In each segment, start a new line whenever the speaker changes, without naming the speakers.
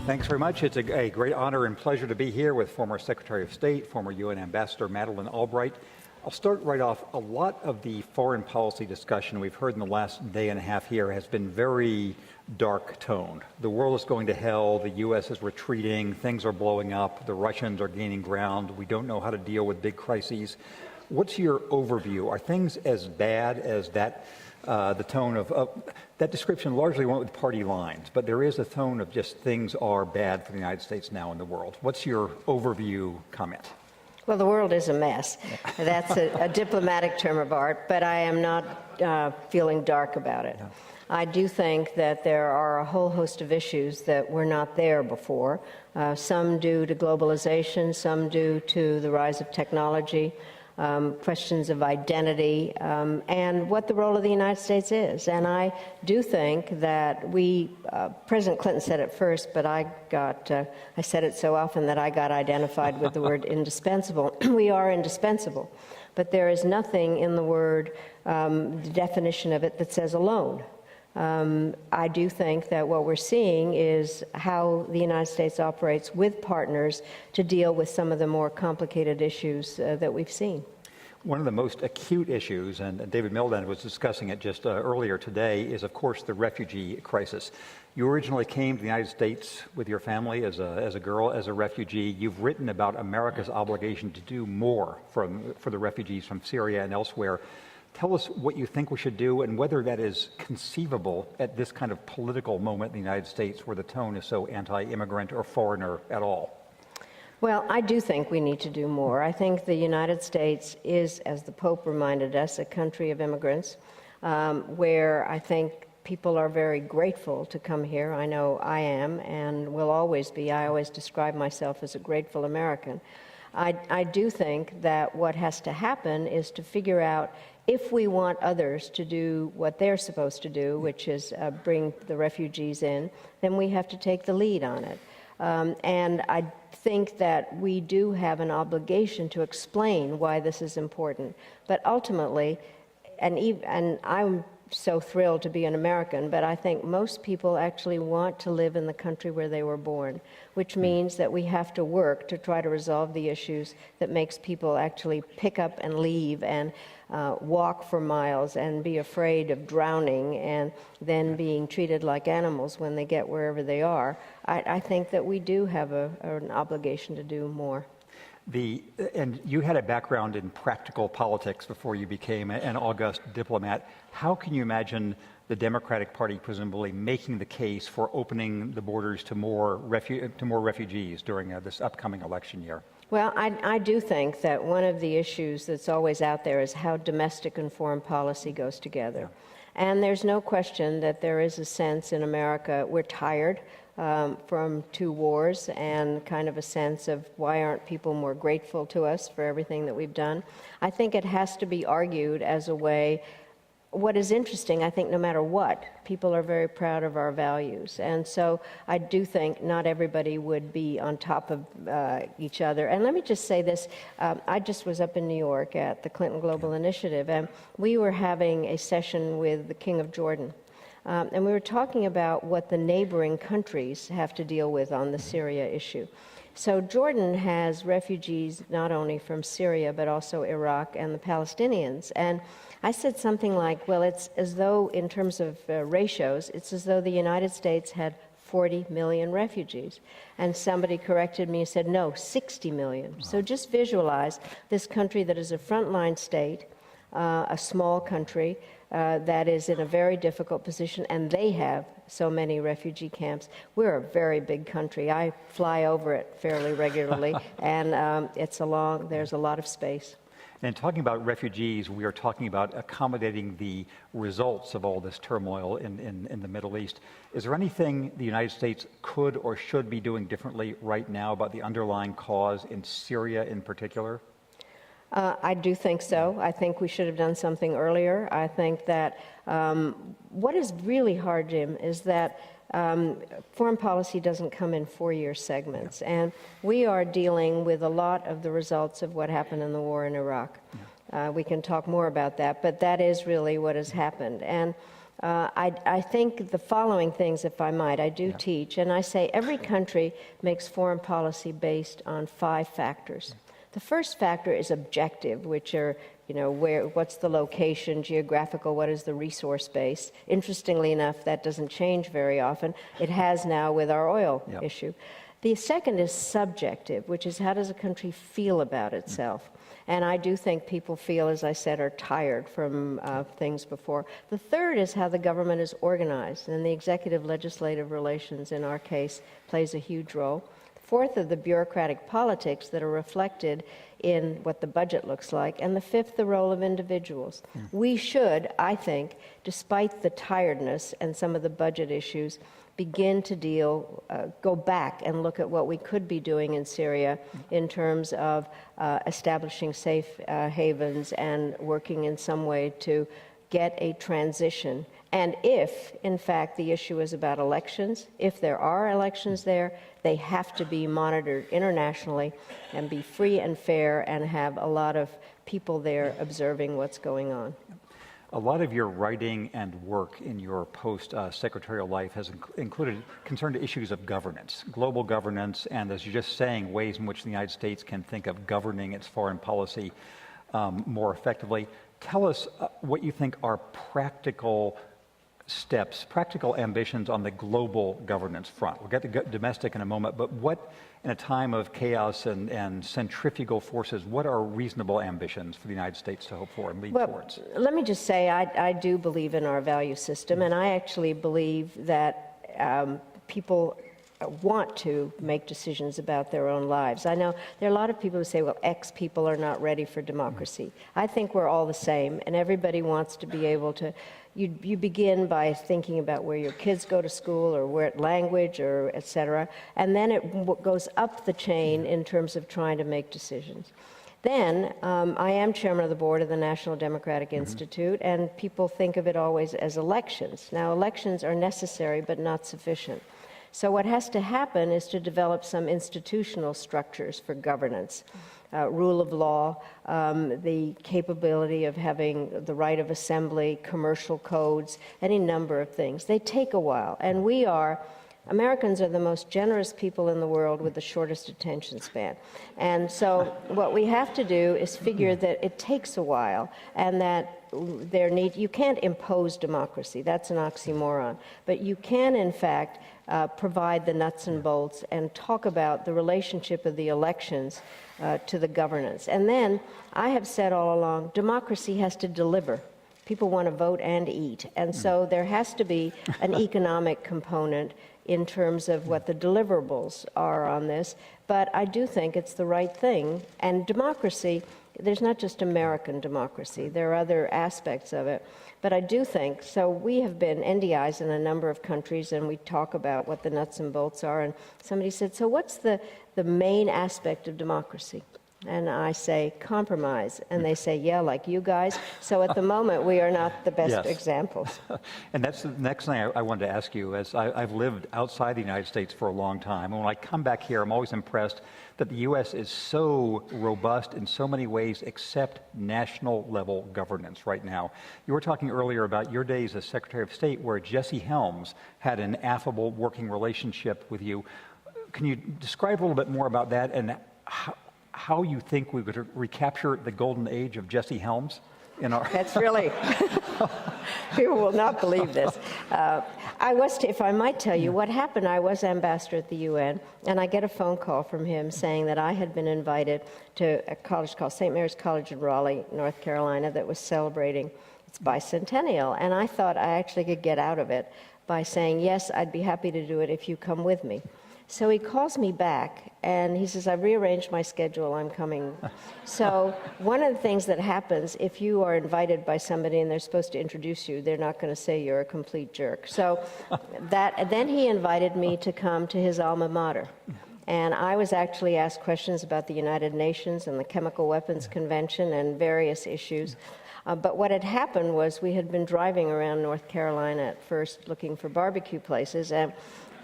Thanks very much. It's a great honor and pleasure to be here with former Secretary of State, former UN Ambassador Madeleine Albright. I'll start right off. A lot of the foreign policy discussion we've heard in the last day and a half here has been very dark toned. The world is going to hell, the U.S. is retreating, things are blowing up, the Russians are gaining ground, we don't know how to deal with big crises. What's your overview? Are things as bad as that? The tone of that description largely went with party lines, but there is a tone of just things are bad for the United States now in the world. What's your overview comment?
Well, the world is a mess. That's a diplomatic term of art, but I am not feeling dark about it. No. I do think that there are a whole host of issues that were not there before, some due to globalization, some due to the rise of technology, questions of identity, and what the role of the United States is. And I do think that President Clinton said it first, but I said it so often that I got identified with the word indispensable. We are indispensable, but there is nothing in the word, the definition of it, that says alone. I do think that what we're seeing is how the United States operates with partners to deal with some of the more complicated issues that we've seen.
One of the most acute issues, and David Mildan was discussing it just earlier today, is of course the refugee crisis. You originally came to the United States with your family as a girl, as a refugee. You've written about America's obligation to do more for the refugees from Syria and elsewhere. Tell us what you think we should do and whether that is conceivable at this kind of political moment in the United States where the tone is so anti-immigrant or foreigner at all.
Well, I do think we need to do more. I think the United States is, as the Pope reminded us, a country of immigrants, where I think people are very grateful to come here. I know I am and will always be. I always describe myself as a grateful American. I do think that what has to happen is to figure out if we want others to do what they're supposed to do, which is bring the refugees in, then we have to take the lead on it. And I think that we do have an obligation to explain why this is important. But ultimately, and I'm so thrilled to be an American, but I think most people actually want to live in the country where they were born, which means that we have to work to try to resolve the issues that makes people actually pick up and leave and walk for miles and be afraid of drowning and then being treated like animals when they get wherever they are. I think that we do have an obligation to do more.
And you had a background in practical politics before you became an august diplomat. How can you imagine the Democratic Party presumably making the case for opening the borders to more refugees during this upcoming election year?
Well, I do think that one of the issues that's always out there is how domestic and foreign policy goes together. Yeah. And there's no question that there is a sense in America we're tired from 2 wars and kind of a sense of why aren't people more grateful to us for everything that we've done. I think it has to be argued as a way. What is interesting, I think no matter what, people are very proud of our values. And so I do think not everybody would be on top of each other. And let me just say this, I just was up in New York at the Clinton Global Initiative, and we were having a session with the King of Jordan. And we were talking about what the neighboring countries have to deal with on the Syria issue. So Jordan has refugees not only from Syria, but also Iraq and the Palestinians. And I said something like, well, it's as though, in terms of ratios, it's as though the United States had 40 million refugees. And somebody corrected me and said, no, 60 million. Wow. So just visualize this country that is a frontline state, a small country, that is in a very difficult position, and they have so many refugee camps. We're a very big country. I fly over it fairly regularly, and there's a lot of space.
And talking about refugees, we are talking about accommodating the results of all this turmoil in the Middle East. Is there anything the United States could or should be doing differently right now about the underlying cause in Syria in particular?
I do think so. I think we should have done something earlier. I think that what is really hard, Jim, is that foreign policy doesn't come in 4-year segments. Yeah. And we are dealing with a lot of the results of what happened in the war in Iraq. Yeah. We can talk more about that, but that is really what has happened. And I think the following things, if I might, I do teach, and I say every country makes foreign policy based on 5 factors. The first factor is objective, which are, what's the location, geographical, what is the resource base. Interestingly enough, that doesn't change very often. It has now with our oil issue. The second is subjective, which is how does a country feel about itself? And I do think people feel, as I said, are tired from things before. The third is how the government is organized, and the executive-legislative relations, in our case, plays a huge role. The fourth are the bureaucratic politics that are reflected in what the budget looks like. And the fifth, the role of individuals. We should, I think, despite the tiredness and some of the budget issues, begin to go back and look at what we could be doing in Syria in terms of establishing safe havens and working in some way to get a transition. And if, in fact, the issue is about elections, if there are elections there, they have to be monitored internationally and be free and fair and have a lot of people there observing what's going on.
A lot of your writing and work in your post-secretarial life has included concern to issues of governance, global governance, and as you're just saying, ways in which the United States can think of governing its foreign policy more effectively. Tell us what you think are practical steps, practical ambitions on the global governance front. We'll get to domestic in a moment, but what, in a time of chaos and centrifugal forces, what are reasonable ambitions for the United States to hope for and lead towards?
Let me just say, I do believe in our value system, and I actually believe that people want to make decisions about their own lives. I know there are a lot of people who say, well, X people are not ready for democracy. I think we're all the same, and everybody wants to be able to. You begin by thinking about where your kids go to school or what language or et cetera, and then it goes up the chain in terms of trying to make decisions. Then I am chairman of the board of the National Democratic Institute, and people think of it always as elections. Now, elections are necessary but not sufficient. So what has to happen is to develop some institutional structures for governance. Rule of law, the capability of having the right of assembly, commercial codes, any number of things. They take a while, and Americans are the most generous people in the world with the shortest attention span. And so what we have to do is figure that it takes a while, and that you can't impose democracy, that's an oxymoron, but you can, in fact, provide the nuts and bolts and talk about the relationship of the elections to the governance. And then I have said all along, democracy has to deliver. People want to vote and eat. And so there has to be an economic component in terms of what the deliverables are on this. But I do think it's the right thing. And democracy, there's not just American democracy. There are other aspects of it. But I do think, so we have been NDIs in a number of countries, and we talk about what the nuts and bolts are. And somebody said, so what's the main aspect of democracy? And I say, compromise. And they say, yeah, like you guys. So at the moment, we are not the best examples.
And that's the next thing I wanted to ask you. As I've lived outside the United States for a long time, and when I come back here, I'm always impressed that the U.S. is so robust in so many ways except national-level governance right now. You were talking earlier about your days as Secretary of State where Jesse Helms had an affable working relationship with you. Can you describe a little bit more about that and how you think we would recapture the golden age of Jesse Helms in our...
That's really... People will not believe this. If I might tell you what happened, I was ambassador at the UN, and I get a phone call from him saying that I had been invited to a college called St. Mary's College in Raleigh, North Carolina, that was celebrating its bicentennial. And I thought I actually could get out of it by saying, yes, I'd be happy to do it if you come with me. So he calls me back, and he says, I've rearranged my schedule, I'm coming. So one of the things that happens, if you are invited by somebody and they're supposed to introduce you, they're not going to say you're a complete jerk. So then he invited me to come to his alma mater. And I was actually asked questions about the United Nations and the Chemical Weapons Convention and various issues. But what had happened was we had been driving around North Carolina at first looking for barbecue places, and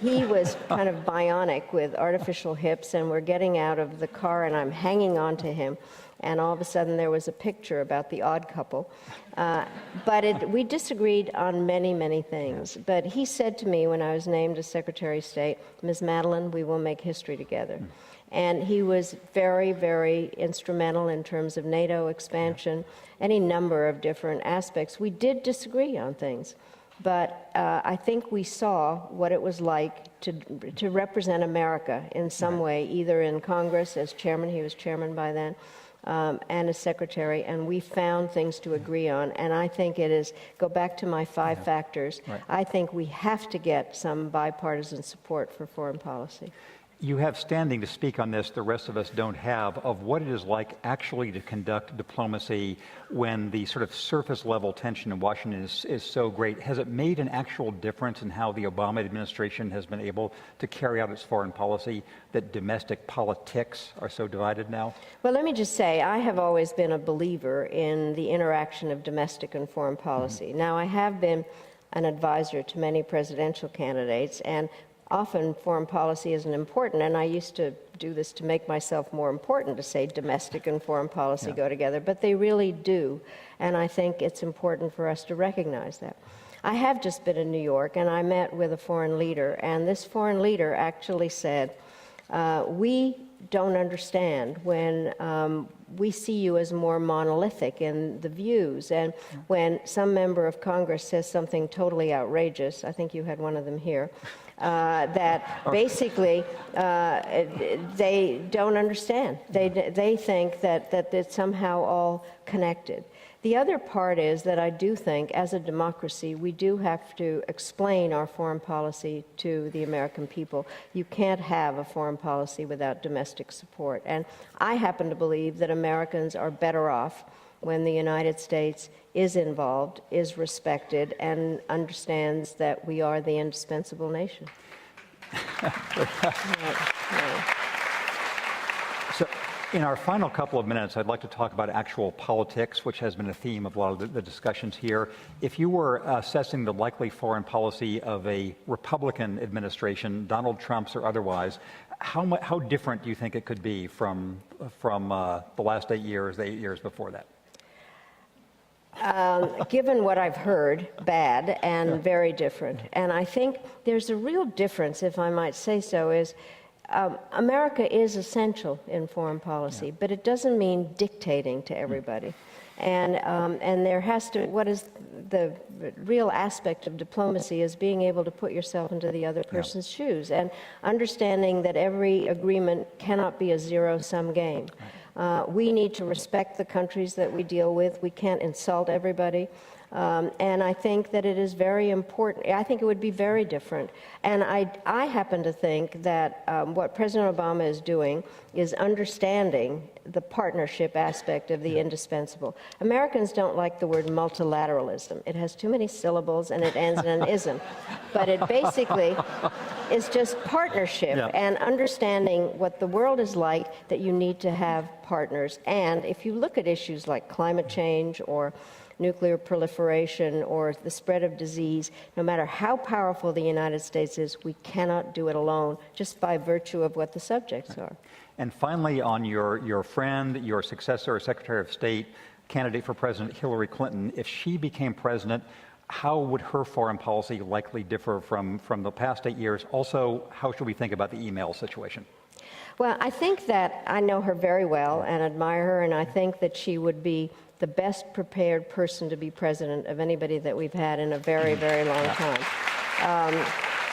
he was kind of bionic with artificial hips, and we're getting out of the car, and I'm hanging on to him. and all of a sudden there was a picture about the odd couple. But we disagreed on many, many things. But he said to me when I was named as Secretary of State, Ms. Madeleine, we will make history together. And he was very, very instrumental in terms of NATO expansion, any number of different aspects. We did disagree on things, but I think we saw what it was like to represent America in some way, either in Congress as chairman, he was chairman by then, and as secretary, and we found things to agree on. And I think it is, go back to my 5 factors, I think we have to get some bipartisan support for foreign policy.
You have standing to speak on this, the rest of us don't have, of what it is like actually to conduct diplomacy when the sort of surface level tension in Washington is so great. Has it made an actual difference in how the Obama administration has been able to carry out its foreign policy, that domestic politics are so divided now? Well,
let me just say, I have always been a believer in the interaction of domestic and foreign policy. Now, I have been an advisor to many presidential candidates, and often foreign policy isn't important, and I used to do this to make myself more important, to say domestic and foreign policy go together, but they really do, and I think it's important for us to recognize that. I have just been in New York, and I met with a foreign leader, and this foreign leader actually said, we don't understand when we see you as more monolithic in the views, and when some member of Congress says something totally outrageous, I think you had one of them here, that basically they don't understand. They think that it's somehow all connected. The other part is that I do think, as a democracy, we do have to explain our foreign policy to the American people. You can't have a foreign policy without domestic support. And I happen to believe that Americans are better off when the United States is involved, is respected, and understands that we are the indispensable nation.
So, in our final couple of minutes, I'd like to talk about actual politics, which has been a theme of a lot of the discussions here. If you were assessing the likely foreign policy of a Republican administration, Donald Trump's or otherwise, how different do you think it could be from the last 8 years, the 8 years before that?
Given what I've heard, bad and very different. And I think there's a real difference, if I might say so, is America is essential in foreign policy, but it doesn't mean dictating to everybody. And there has to, what is the real aspect of diplomacy is being able to put yourself into the other person's shoes and understanding that every agreement cannot be a zero-sum game. We need to respect the countries that we deal with. We can't insult everybody. And I think that it is very important. I think it would be very different. And I happen to think that what President Obama is doing is understanding the partnership aspect of the indispensable. Americans don't like the word multilateralism. It has too many syllables and it ends in an ism. But it basically is just partnership and understanding what the world is like, that you need to have partners. And if you look at issues like climate change or nuclear proliferation or the spread of disease, no matter how powerful the United States is, we cannot do it alone just by virtue of what the subjects are.
And finally, on your friend, your successor, Secretary of State, candidate for President Hillary Clinton, if she became president, how would her foreign policy likely differ from the past 8 years? Also, how should we think about the email situation?
Well, I think that I know her very well and admire her, and I think that she would be the best prepared person to be president of anybody that we've had in a very, very long time.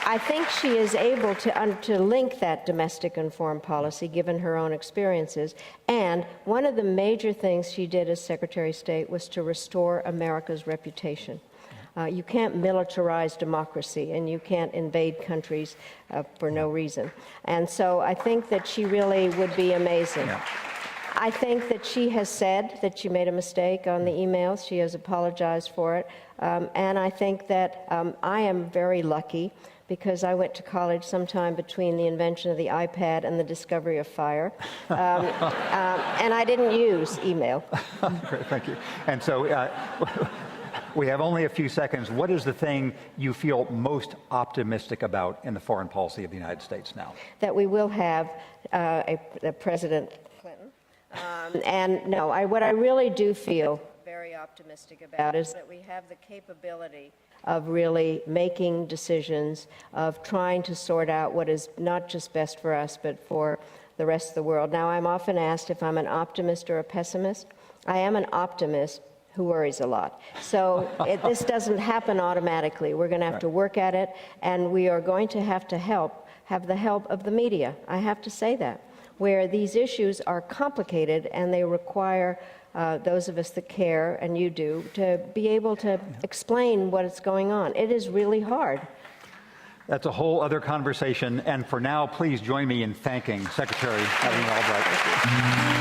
I think she is able to link that domestic and foreign policy, given her own experiences. And one of the major things she did as Secretary of State was to restore America's reputation. You can't militarize democracy, and you can't invade countries for no reason. And so I think that she really would be amazing. I think that she has said that she made a mistake on the emails. She has apologized for it. And I think that I am very lucky because I went to college sometime between the invention of the iPad and the discovery of fire. And I didn't use email.
Great, thank you. And so we have only a few seconds. What is the thing you feel most optimistic about in the foreign policy of the United States now?
That we will have a President Clinton. And no, what I really do feel very optimistic about is that we have the capability of really making decisions, of trying to sort out what is not just best for us, but for the rest of the world. Now, I'm often asked if I'm an optimist or a pessimist. I am an optimist who worries a lot. So this doesn't happen automatically. We're going to have to work at it, and we are going to have the help of the media. I have to say that, where these issues are complicated and they require those of us that care, and you do, to be able to explain what is going on. It is really hard.
That's a whole other conversation. And for now, please join me in thanking Secretary Madeleine Albright.